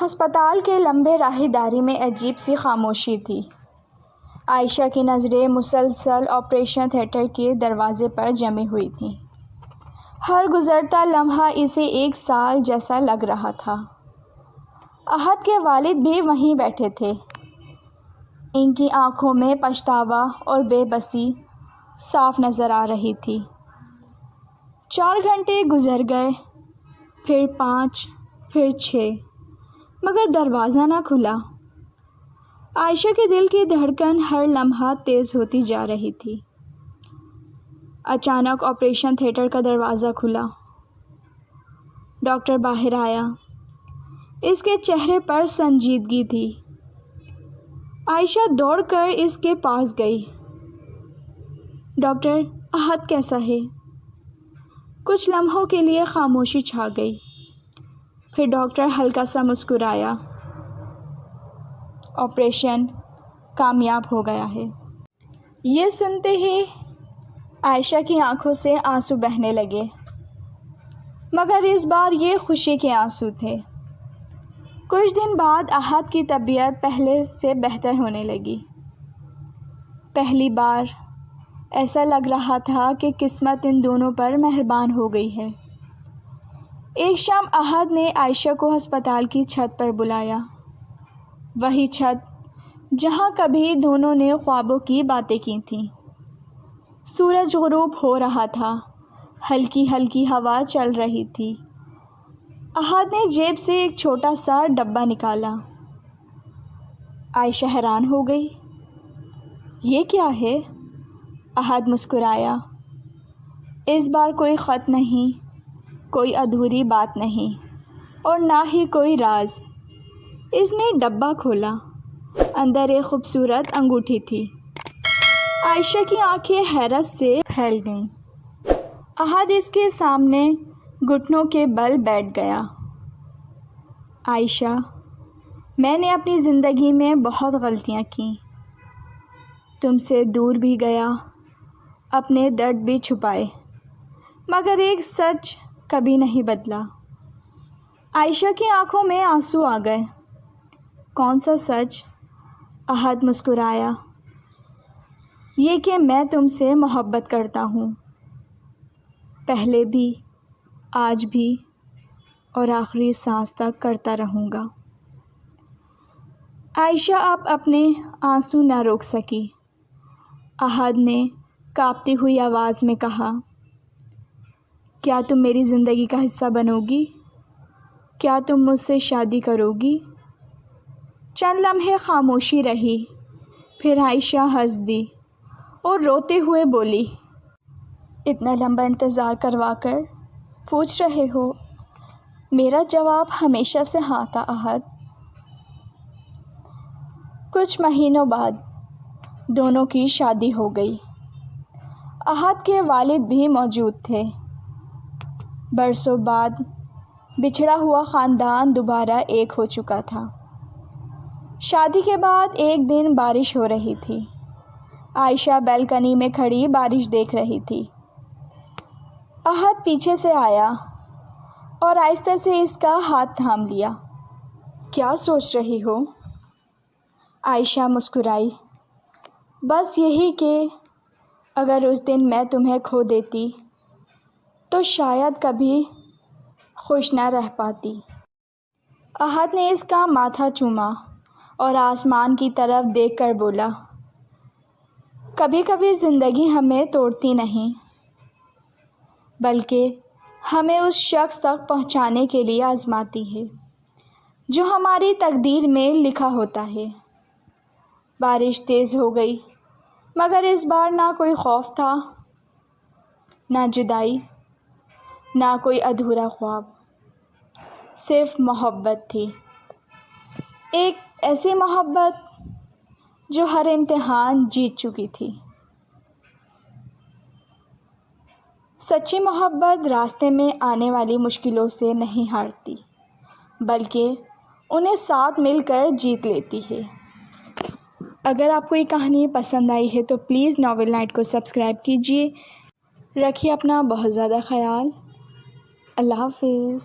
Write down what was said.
ہسپتال کے لمبے راہی داری میں عجیب سی خاموشی تھی۔ عائشہ کی نظریں مسلسل آپریشن تھیٹر کے دروازے پر جمی ہوئی تھیں۔ ہر گزرتا لمحہ اسے ایک سال جیسا لگ رہا تھا۔ احد کے والد بھی وہیں بیٹھے تھے۔ ان کی آنکھوں میں پچھتاوا اور بے بسی صاف نظر آ رہی تھی۔ 4 گھنٹے گزر گئے، پھر 5، پھر 6، مگر دروازہ نہ کھلا۔ عائشہ کے دل کی دھڑکن ہر لمحہ تیز ہوتی جا رہی تھی۔ اچانک آپریشن تھیٹر کا دروازہ کھلا۔ ڈاکٹر باہر آیا۔ اس کے چہرے پر سنجیدگی تھی۔ عائشہ دوڑ کر اس کے پاس گئی۔ ڈاکٹر، احد کیسا ہے؟ کچھ لمحوں کے لیے خاموشی چھا گئی۔ پھر ڈاکٹر ہلکا سا مسکرایا۔ آپریشن کامیاب ہو گیا ہے۔ یہ سنتے ہی عائشہ کی آنکھوں سے آنسو بہنے لگے، مگر اس بار یہ خوشی کے آنسو تھے۔ کچھ دن بعد احد کی طبیعت پہلے سے بہتر ہونے لگی۔ پہلی بار ایسا لگ رہا تھا کہ قسمت ان دونوں پر مہربان ہو گئی ہے۔ ایک شام احد نے عائشہ کو ہسپتال کی چھت پر بلایا، وہی چھت جہاں کبھی دونوں نے خوابوں کی باتیں کی تھیں۔ سورج غروب ہو رہا تھا، ہلکی ہلکی ہوا چل رہی تھی۔ احد نے جیب سے ایک چھوٹا سا ڈبہ نکالا۔ عائشہ حیران ہو گئی۔ یہ کیا ہے؟ احد مسکرایا۔ اس بار کوئی خط نہیں، کوئی ادھوری بات نہیں، اور نہ ہی کوئی راز۔ اس نے ڈبہ کھولا۔ اندر ایک خوبصورت انگوٹھی تھی۔ عائشہ کی آنکھیں حیرت سے پھیل گئیں۔ احد اس کے سامنے گھٹنوں کے بل بیٹھ گیا۔ عائشہ، میں نے اپنی زندگی میں بہت غلطیاں کیں، تم سے دور بھی گیا، اپنے درد بھی چھپائے، مگر ایک سچ کبھی نہیں بدلا۔ عائشہ کی آنکھوں میں آنسو آ گئے۔ کون سا سچ؟ احد مسکرایا۔ یہ کہ میں تم سے محبت کرتا ہوں، پہلے بھی، آج بھی، اور آخری سانس تک کرتا رہوں گا۔ عائشہ اب اپنے آنسو نہ روک سکی۔ احد نے کانپتی ہوئی آواز میں کہا، کیا تم میری زندگی کا حصہ بنو گی؟ کیا تم مجھ سے شادی کرو گی؟ چند لمحے خاموشی رہی، پھر عائشہ ہنس دی اور روتے ہوئے بولی، اتنا لمبا انتظار کروا کر پوچھ رہے ہو؟ میرا جواب ہمیشہ سے ہاں تھا احد۔ کچھ مہینوں بعد دونوں کی شادی ہو گئی۔ احد کے والد بھی موجود تھے۔ برسوں بعد بچھڑا ہوا خاندان دوبارہ ایک ہو چکا تھا۔ شادی کے بعد ایک دن بارش ہو رہی تھی۔ عائشہ بالکنی میں کھڑی بارش دیکھ رہی تھی۔ احد پیچھے سے آیا اور آہستہ سے اس کا ہاتھ تھام لیا۔ کیا سوچ رہی ہو؟ عائشہ مسکرائی۔ بس یہی کہ اگر اس دن میں تمہیں کھو دیتی تو شاید کبھی خوش نہ رہ پاتی۔ احد نے اس کا ماتھا چوما اور آسمان کی طرف دیکھ کر بولا، کبھی کبھی زندگی ہمیں توڑتی نہیں، بلکہ ہمیں اس شخص تک پہنچانے کے لیے آزماتی ہے جو ہماری تقدیر میں لکھا ہوتا ہے۔ بارش تیز ہو گئی، مگر اس بار نہ کوئی خوف تھا، نہ جدائی، نہ کوئی ادھورا خواب، صرف محبت تھی۔ ایک ایسی محبت جو ہر امتحان جیت چکی تھی۔ سچی محبت راستے میں آنے والی مشکلوں سے نہیں ہارتی، بلکہ انہیں ساتھ مل کر جیت لیتی ہے۔ اگر آپ کو یہ کہانی پسند آئی ہے تو پلیز ناول نائٹ کو سبسکرائب کیجیے۔ رکھیے اپنا بہت زیادہ خیال۔ اللہ حافظ۔